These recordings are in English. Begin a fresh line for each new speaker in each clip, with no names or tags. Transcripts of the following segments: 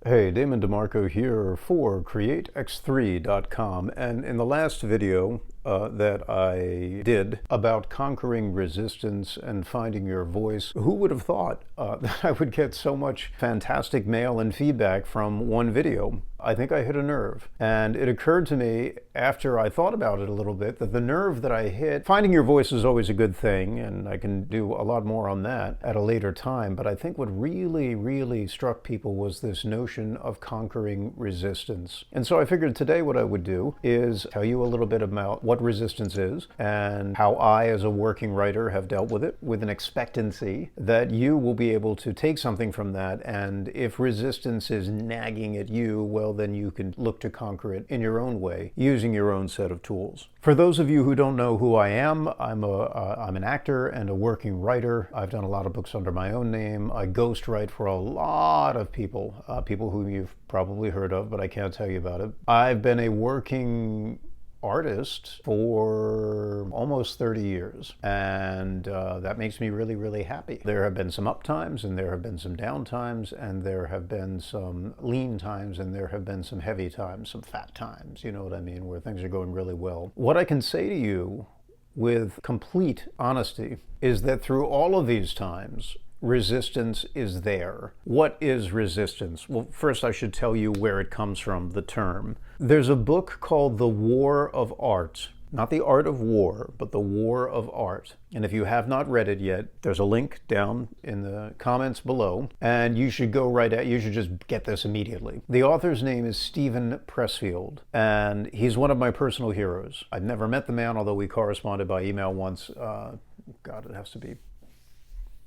Hey, Damon DeMarco here for CreateX3.com, and in the last video that I did about conquering resistance and finding your voice, who would have thought that I would get so much fantastic mail and feedback from one video? I think I hit a nerve, and it occurred to me after I thought about it a little bit that the nerve that I hit, finding your voice is always a good thing, and I can do a lot more on that at a later time, but I think what really struck people was this notion of conquering resistance. And so I figured today what I would do is tell you a little bit about what resistance is and how I, as a working writer, have dealt with it, with an expectancy that you will be able to take something from that, and if resistance is nagging at you, well, then you can look to conquer it in your own way, using your own set of tools. For those of you who don't know who I am, I'm an actor and a working writer. I've done a lot of books under my own name. I ghostwrite for a lot of people, people who you've probably heard of, but I can't tell you about it. I've been a working artist for almost 30 years, and that makes me really happy. There have been some up times, and there have been some down times, and there have been some lean times, and there have been some heavy times, some fat times, you know what I mean, where things are going really well. What I can say to you with complete honesty is that through all of these times, resistance is there. What is resistance? Well, first I should tell you where it comes from, the term. There's a book called The War of Art. Not the art of war, but the war of art. And if you have not read it yet, there's a link down in the comments below, and you should go right at, you should just get this immediately. The author's name is Steven Pressfield, and he's one of my personal heroes. I've never met the man, although we corresponded by email once. God, it has to be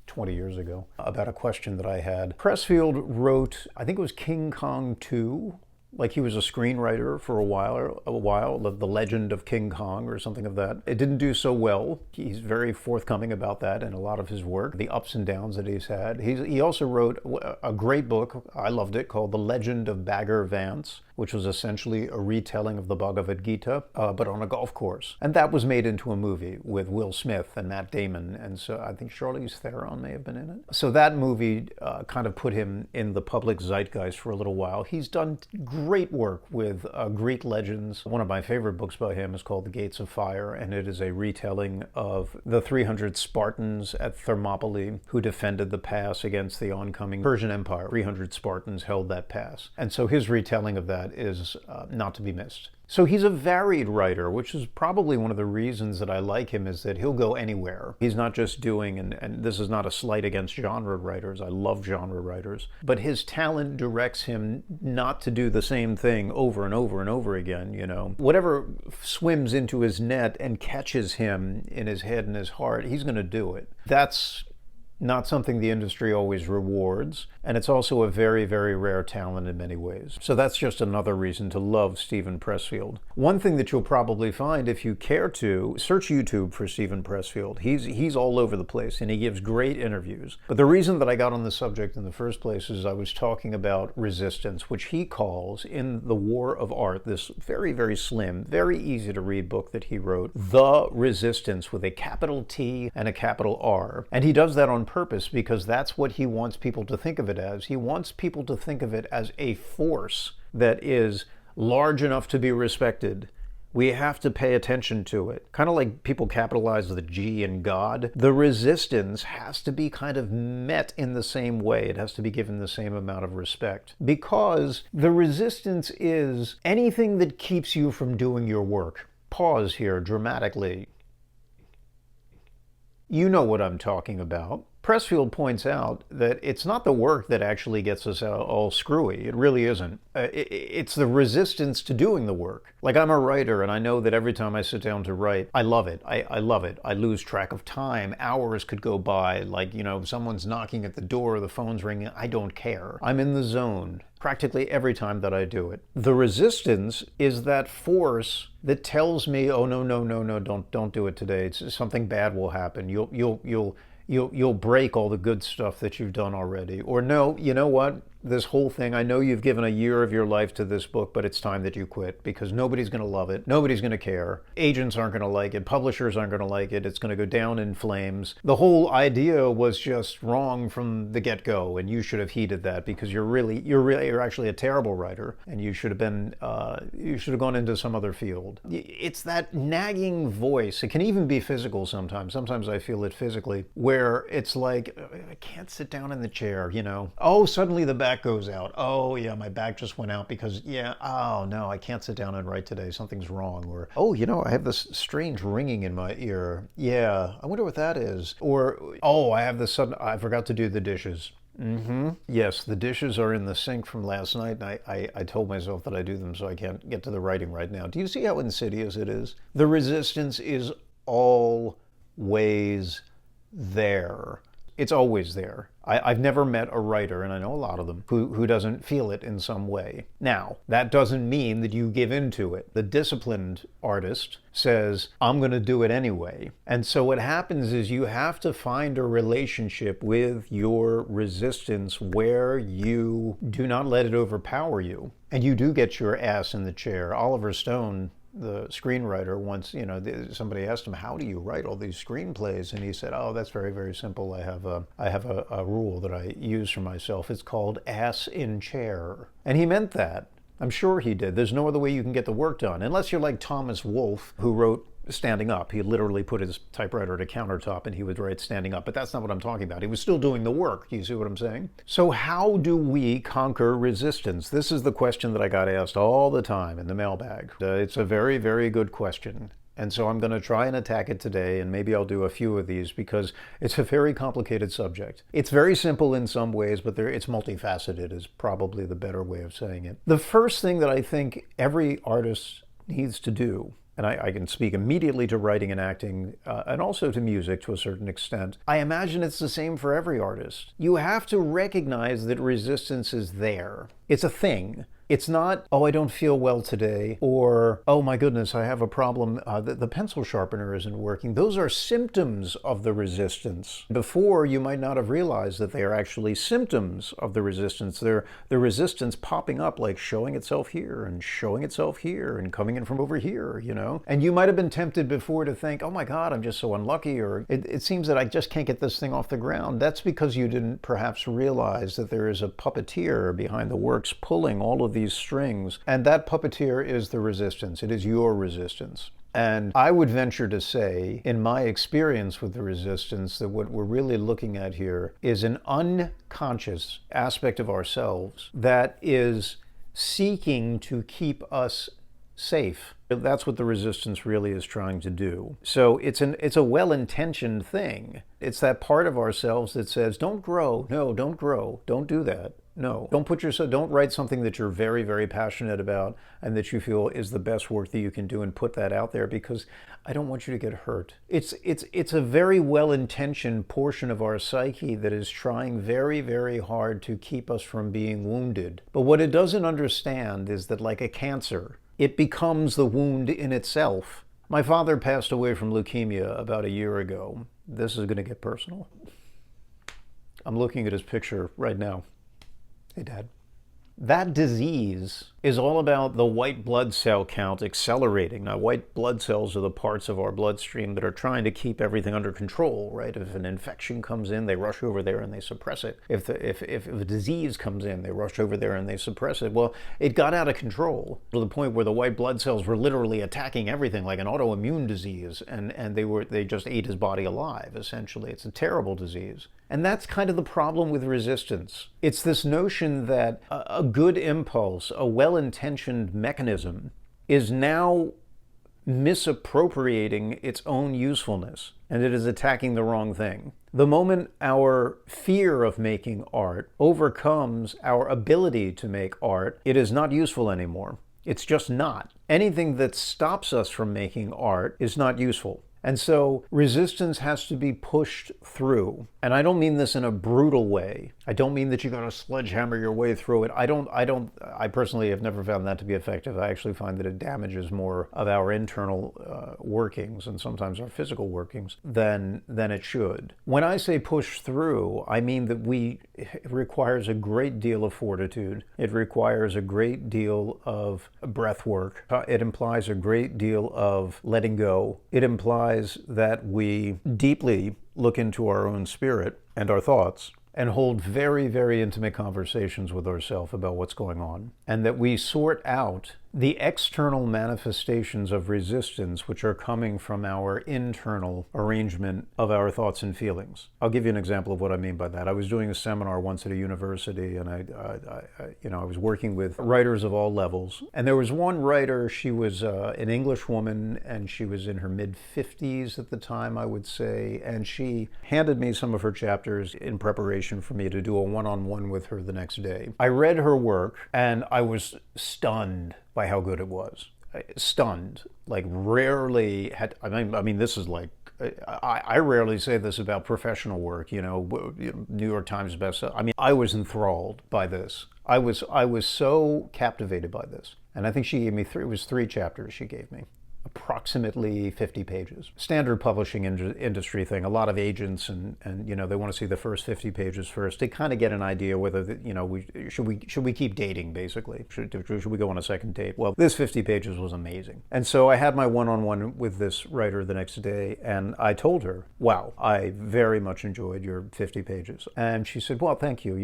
20 years ago, about a question that I had. Pressfield wrote, I think it was King Kong 2, like he was a screenwriter for a while, The Legend of King Kong or something of that. It didn't do so well. He's very forthcoming about that in a lot of his work, the ups and downs that he's had. He also wrote a great book, I loved it, called The Legend of Bagger Vance, which was essentially a retelling of the Bhagavad Gita, but on a golf course. And that was made into a movie with Will Smith and Matt Damon, and so I think Charlize Theron may have been in it. So that movie kind of put him in the public zeitgeist for a little while. He's done great work with Greek legends. One of my favorite books by him is called The Gates of Fire, and it is a retelling of the 300 Spartans at Thermopylae who defended the pass against the oncoming Persian Empire. 300 Spartans held that pass. And so his retelling of that is not to be missed. So he's a varied writer, which is probably one of the reasons that I like him, is that he'll go anywhere. He's not just doing, and this is not a slight against genre writers, I love genre writers, but his talent directs him not to do the same thing over and over again, you know. Whatever swims into his net and catches him in his head and his heart, he's going to do it. That's not something the industry always rewards, and it's also a very rare talent in many ways. So that's just another reason to love Steven Pressfield. One thing that you'll probably find, if you care to, search YouTube for Steven Pressfield. He's all over the place, and he gives great interviews. But the reason that I got on the subject in the first place is I was talking about resistance, which he calls, in The War of Art, this very slim, very easy to read book that he wrote, The Resistance, with a capital T and a capital R. And he does that on purpose because that's what he wants people to think of it as. He wants people to think of it as a force that is large enough to be respected. We have to pay attention to it. Kind of like people capitalize the G in God. The resistance has to be kind of met in the same way. It has to be given the same amount of respect. Because the resistance is anything that keeps you from doing your work. Pause here dramatically. You know what I'm talking about. Pressfield points out that it's not the work that actually gets us all screwy. It really isn't. It's the resistance to doing the work. Like, I'm a writer, and I know that every time I sit down to write, I love it. I love it. I lose track of time. Hours could go by. Like, you know, someone's knocking at the door, the phone's ringing. I don't care. I'm in the zone practically every time that I do it. The resistance is that force that tells me, oh, no, don't do it today. Something bad will happen. You'll break all the good stuff that you've done already. Or no, you know what? this whole thing. I know you've given a year of your life to this book, but it's time that you quit because nobody's going to love it. Nobody's going to care. Agents aren't going to like it. Publishers aren't going to like it. It's going to go down in flames. The whole idea was just wrong from the get-go, and you should have heeded that because you're actually a terrible writer, and you should have gone into some other field. It's that nagging voice. It can even be physical sometimes. Sometimes I feel it physically, where it's like, I can't sit down in the chair, you know. Oh, suddenly the back goes out. Oh, yeah, my back just went out because, yeah, oh, no, I can't sit down and write today. Something's wrong. Or, oh, you know, I have this strange ringing in my ear. Yeah, I wonder what that is. Or, oh, I forgot to do the dishes. Yes, the dishes are in the sink from last night, and I told myself that I do them so I can't get to the writing right now. Do you see how insidious it is? The resistance is always there. It's always there. I've never met a writer, and I know a lot of them, who doesn't feel it in some way. Now, that doesn't mean that you give in to it. The disciplined artist says, I'm going to do it anyway. And so what happens is you have to find a relationship with your resistance where you do not let it overpower you. And you do get your ass in the chair. Oliver Stone, the screenwriter, once, you know, somebody asked him, how do you write all these screenplays? And he said, oh, that's very, very simple. I have a rule that I use for myself. It's called ass in chair. And he meant that. I'm sure he did. There's no other way you can get the work done. Unless you're like Thomas Wolfe, who wrote standing up. He literally put his typewriter at a countertop and he would write standing up. But that's not what I'm talking about. He was still doing the work. Do you see what I'm saying? So how do we conquer resistance? This is the question that I got asked all the time in the mailbag. It's a very, very good question. And so I'm going to try and attack it today, and maybe I'll do a few of these because it's a very complicated subject. It's very simple in some ways, but it's multifaceted is probably the better way of saying it. The first thing that I think every artist needs to do, and I can speak immediately to writing and acting, and also to music to a certain extent. I imagine it's the same for every artist. You have to recognize that resistance is there. It's a thing. It's not, oh, I don't feel well today, or, oh my goodness, I have a problem, the pencil sharpener isn't working. Those are symptoms of the resistance. Before, you might not have realized that they are actually symptoms of the resistance. They're the resistance popping up, like showing itself here and showing itself here and coming in from over here, you know? And you might have been tempted before to think, oh my God, I'm just so unlucky, or it seems that I just can't get this thing off the ground. That's because you didn't perhaps realize that there is a puppeteer behind the works pulling all of these strings, and that puppeteer is the resistance. It is your resistance. And I would venture to say, in my experience with the resistance, that what we're really looking at here is an unconscious aspect of ourselves that is seeking to keep us safe. That's what the resistance really is trying to do. So it's a well-intentioned thing. It's that part of ourselves that says, don't grow. No, don't grow. Don't do that. No, don't write something that you're very, very passionate about and that you feel is the best work that you can do and put that out there because I don't want you to get hurt. It's a very well-intentioned portion of our psyche that is trying very, very hard to keep us from being wounded. But what it doesn't understand is that, like a cancer, it becomes the wound in itself. My father passed away from leukemia about a year ago. This is going to get personal. I'm looking at his picture right now. Hey, Dad. That disease is all about the white blood cell count accelerating. Now, white blood cells are the parts of our bloodstream that are trying to keep everything under control, right? If an infection comes in, they rush over there and they suppress it. If a disease comes in, they rush over there and they suppress it. Well, it got out of control to the point where the white blood cells were literally attacking everything like an autoimmune disease, and they just ate his body alive, essentially. It's a terrible disease. And that's kind of the problem with resistance. It's this notion that a good impulse, a well-intentioned mechanism, is now misappropriating its own usefulness, and it is attacking the wrong thing. The moment our fear of making art overcomes our ability to make art, it is not useful anymore. It's just not. Anything that stops us from making art is not useful. And so resistance has to be pushed through. And I don't mean this in a brutal way. I don't mean that you got to sledgehammer your way through it. I personally have never found that to be effective. I actually find that it damages more of our internal workings and sometimes our physical workings than it should. When I say push through, I mean that it requires a great deal of fortitude. It requires a great deal of breath work. It implies a great deal of letting go. It implies that we deeply look into our own spirit and our thoughts and hold very, very intimate conversations with ourselves about what's going on, and that we sort out the external manifestations of resistance which are coming from our internal arrangement of our thoughts and feelings. I'll give you an example of what I mean by that. I was doing a seminar once at a university, and I was working with writers of all levels. And there was one writer. She was an English woman, and she was in her mid-50s at the time, I would say. And she handed me some of her chapters in preparation for me to do a one-on-one with her the next day. I read her work, and I was stunned by how good it was. Stunned. Like rarely had, I mean, this is like, I rarely say this about professional work, New York Times bestseller. I mean, I was enthralled by this. I was so captivated by this. And I think she gave me three chapters she gave me. Approximately 50 pages. Standard publishing industry thing. A lot of agents and they want to see the first 50 pages first to kind of get an idea whether should we keep dating, basically. Should we go on a second date? Well, this 50 pages was amazing. And so I had my one-on-one with this writer the next day, and I told her, wow, I very much enjoyed your 50 pages. And she said, well, thank you.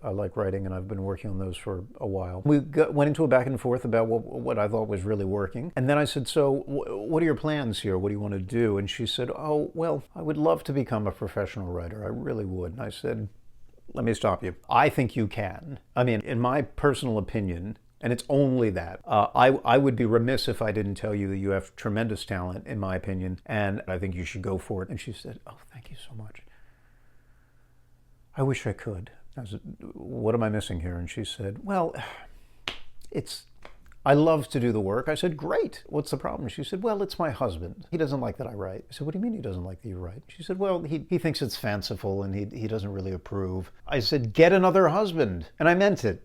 I like writing, and I've been working on those for a while. We went into a back and forth about what I thought was really working. And then I said, so what are your plans here? What do you want to do? And she said, oh, well, I would love to become a professional writer. I really would. And I said, let me stop you. I think you can. I mean, in my personal opinion, and it's only that, I would be remiss if I didn't tell you that you have tremendous talent, in my opinion, and I think you should go for it. And she said, oh, thank you so much. I wish I could. I said, what am I missing here? And she said, well, I love to do the work. I said, great. What's the problem? She said, well, it's my husband. He doesn't like that I write. I said, what do you mean he doesn't like that you write? She said, well, he thinks it's fanciful and he doesn't really approve. I said, get another husband. And I meant it.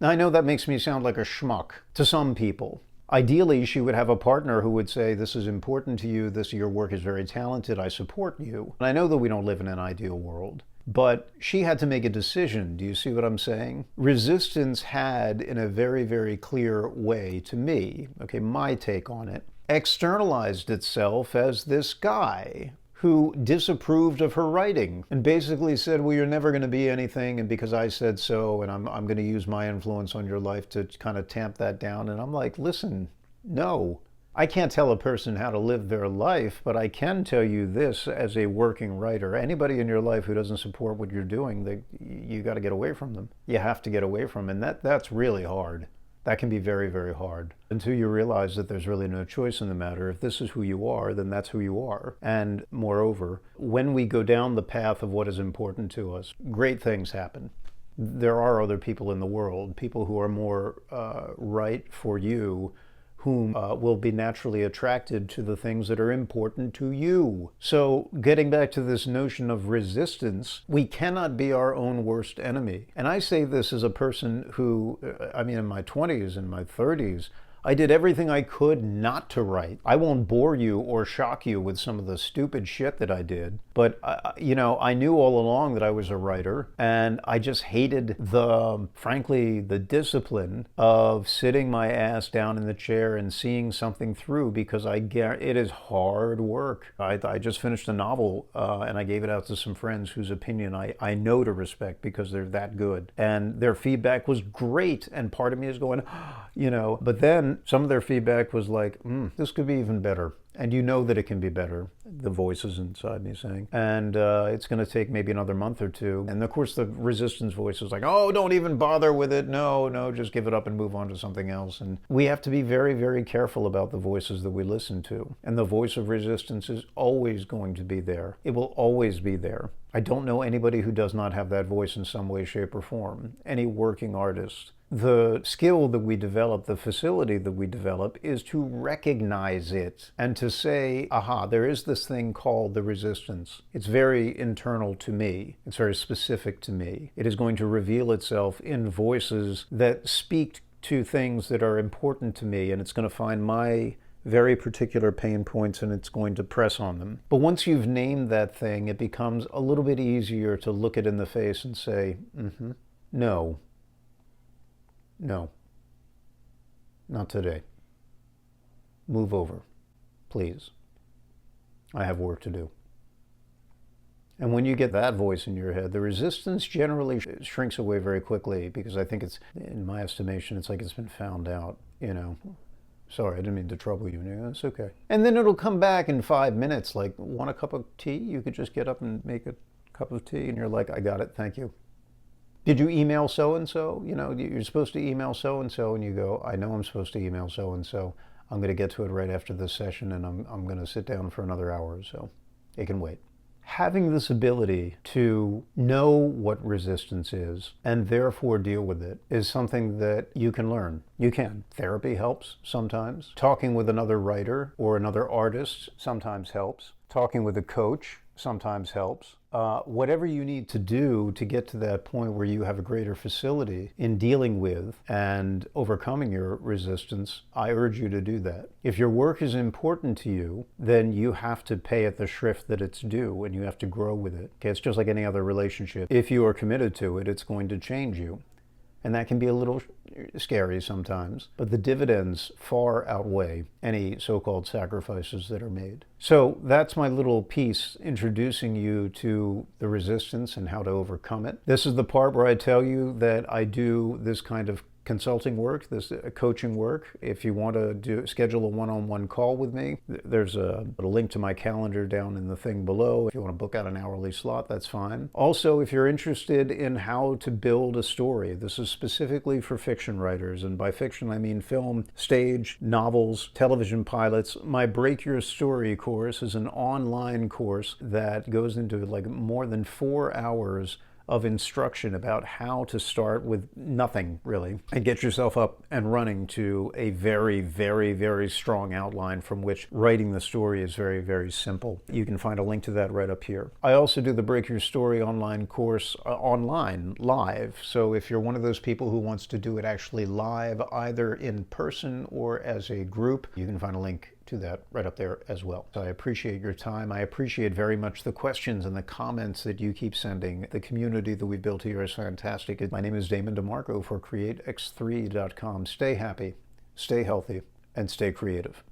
Now, I know that makes me sound like a schmuck to some people. Ideally, she would have a partner who would say, this is important to you, your work is very talented, I support you. And I know that we don't live in an ideal world, but she had to make a decision. Do you see what I'm saying? Resistance had, in a very, very clear way to me, okay, my take on it, externalized itself as this guy who disapproved of her writing and basically said, well, you're never going to be anything, and because I said so, and I'm going to use my influence on your life to kind of tamp that down. And I'm like, listen, no. I can't tell a person how to live their life, but I can tell you this as a working writer. Anybody in your life who doesn't support what you're doing, you got to get away from them. You have to get away from them, and that's really hard. That can be very, very hard until you realize that there's really no choice in the matter. If this is who you are, then that's who you are. And moreover, when we go down the path of what is important to us, great things happen. There are other people in the world, people who are more right for you, whom will be naturally attracted to the things that are important to you. So getting back to this notion of resistance, we cannot be our own worst enemy. And I say this as a person who, in my 20s and my 30s, I did everything I could not to write. I won't bore you or shock you with some of the stupid shit that I did, but I knew all along that I was a writer, and I just hated frankly, the discipline of sitting my ass down in the chair and seeing something through, because it is hard work. I just finished a novel, and I gave it out to some friends whose opinion I know to respect because they're that good, and their feedback was great, and part of me is going, but then some of their feedback was like, this could be even better. And you know that it can be better, the voices inside me saying. And it's going to take maybe another month or two. And of course, the resistance voice is like, oh, don't even bother with it. No, just give it up and move on to something else. And we have to be very, very careful about the voices that we listen to. And the voice of resistance is always going to be there. It will always be there. I don't know anybody who does not have that voice in some way, shape, or form. Any working artist. The skill that we develop, the facility that we develop, is to recognize it and to say, aha, there is this thing called the resistance. It's very internal to me. It's very specific to me. It is going to reveal itself in voices that speak to things that are important to me, and it's going to find my very particular pain points and it's going to press on them. But once you've named that thing, it becomes a little bit easier to look it in the face and say, no, no, not today. Move over, please. I have work to do. And when you get that voice in your head, the resistance generally shrinks away very quickly, because I think it's, in my estimation, it's like it's been found out, Sorry, I didn't mean to trouble you. It's okay. And then it'll come back in 5 minutes, like, want a cup of tea? You could just get up and make a cup of tea, and you're like, I got it, thank you. Did you email so-and-so? You're supposed to email so-and-so, and you go, I know I'm supposed to email so-and-so. I'm going to get to it right after this session, and I'm going to sit down for another hour or so. It can wait. Having this ability to know what resistance is and therefore deal with it is something that you can learn. You can. Therapy helps sometimes. Talking with another writer or another artist sometimes helps. Talking with a coach sometimes helps. Whatever you need to do to get to that point where you have a greater facility in dealing with and overcoming your resistance, I urge you to do that. If your work is important to you, then you have to pay it the shrift that it's due, and you have to grow with it. Okay, it's just like any other relationship. If you are committed to it, it's going to change you. And that can be a little scary sometimes, but the dividends far outweigh any so-called sacrifices that are made. So that's my little piece introducing you to the resistance and how to overcome it. This is the part where I tell you that I do this kind of consulting work, this coaching work. If you want to schedule a one-on-one call with me, there's a link to my calendar down in the thing below. If you want to book out an hourly slot, that's fine. Also, if you're interested in how to build a story, this is specifically for fiction writers, and by fiction I mean film, stage, novels, television pilots. My Break Your Story course is an online course that goes into like more than 4 hours of instruction about how to start with nothing, really, and get yourself up and running to a very, very, very strong outline from which writing the story is very, very simple. You can find a link to that right up here. I also do the Break Your Story online course online, live. So if you're one of those people who wants to do it actually live, either in person or as a group, you can find a link to that right up there as well. So I appreciate your time. I appreciate very much the questions and the comments that you keep sending. The community that we've built here is fantastic. My name is Damon DeMarco for CreateX3.com. Stay happy, stay healthy, and stay creative.